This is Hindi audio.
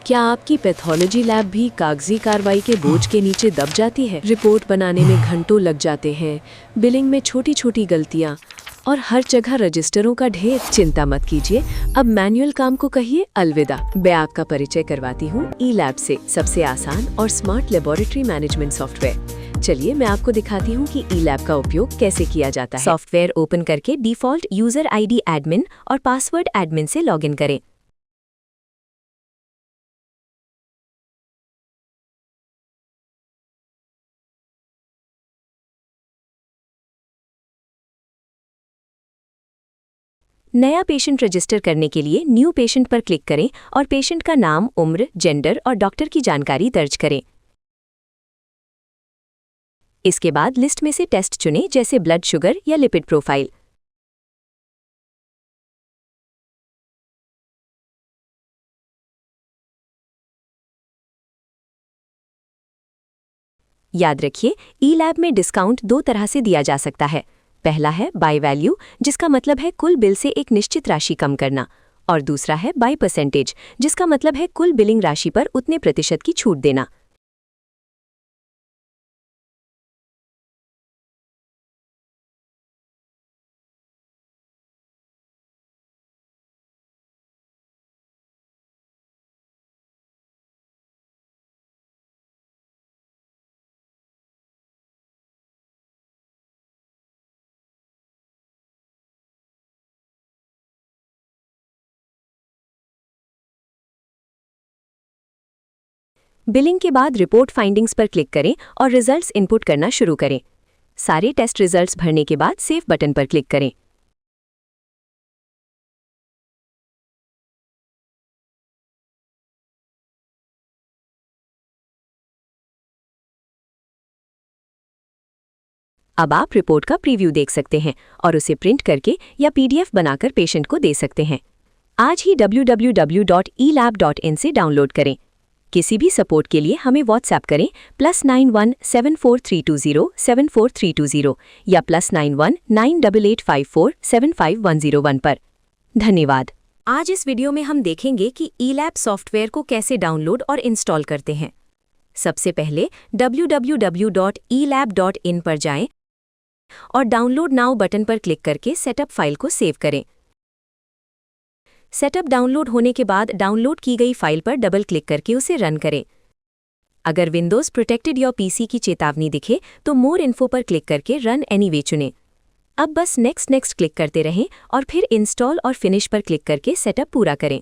क्या आपकी पैथोलॉजी लैब भी कागजी कार्रवाई के बोझ के नीचे दब जाती है? रिपोर्ट बनाने में घंटों लग जाते हैं, बिलिंग में छोटी छोटी गलतियां और हर जगह रजिस्टरों का ढेर। चिंता मत कीजिए, अब मैनुअल काम को कहिए अलविदा। मैं आपका परिचय करवाती हूँ ई लैब से, सबसे आसान और स्मार्ट लेबोरेटरी मैनेजमेंट सॉफ्टवेयर। चलिए मैं आपको दिखाती हूँ कि ई लैब का उपयोग कैसे किया जाता है। सॉफ्टवेयर ओपन करके डिफॉल्ट यूजर आईडी एडमिन और पासवर्ड एडमिन से लॉगिन करें। नया पेशेंट रजिस्टर करने के लिए न्यू पेशेंट पर क्लिक करें और पेशेंट का नाम, उम्र, जेंडर और डॉक्टर की जानकारी दर्ज करें। इसके बाद लिस्ट में से टेस्ट चुनें, जैसे ब्लड शुगर या लिपिड प्रोफाइल। याद रखिए, ई लैब में डिस्काउंट दो तरह से दिया जा सकता है। पहला है बाय वैल्यू, जिसका मतलब है कुल बिल से एक निश्चित राशि कम करना, और दूसरा है बाय परसेंटेज, जिसका मतलब है कुल बिलिंग राशि पर उतने प्रतिशत की छूट देना। बिलिंग के बाद रिपोर्ट फाइंडिंग्स पर क्लिक करें और रिजल्ट्स इनपुट करना शुरू करें। सारे टेस्ट रिजल्ट्स भरने के बाद सेव बटन पर क्लिक करें। अब आप रिपोर्ट का प्रीव्यू देख सकते हैं और उसे प्रिंट करके या पीडीएफ बनाकर पेशेंट को दे सकते हैं। आज ही www.elab.in से डाउनलोड करें। किसी भी सपोर्ट के लिए हमें व्हाट्सएप करें +91 74320 74320 या +91 98854 75101 पर। धन्यवाद। आज इस वीडियो में हम देखेंगे कि ई लैब सॉफ्टवेयर को कैसे डाउनलोड और इंस्टॉल करते हैं। सबसे पहले www.elab.in पर जाएं और डाउनलोड नाउ बटन पर क्लिक करके सेटअप फाइल को सेव करें। सेटअप डाउनलोड होने के बाद डाउनलोड की गई फाइल पर डबल क्लिक करके उसे रन करें। अगर विंडोज प्रोटेक्टेड या पीसी की चेतावनी दिखे तो मोर इन्फो पर क्लिक करके रन एनीवे चुनें। अब बस नेक्स्ट क्लिक करते रहें और फिर इंस्टॉल और फिनिश पर क्लिक करके सेटअप पूरा करें।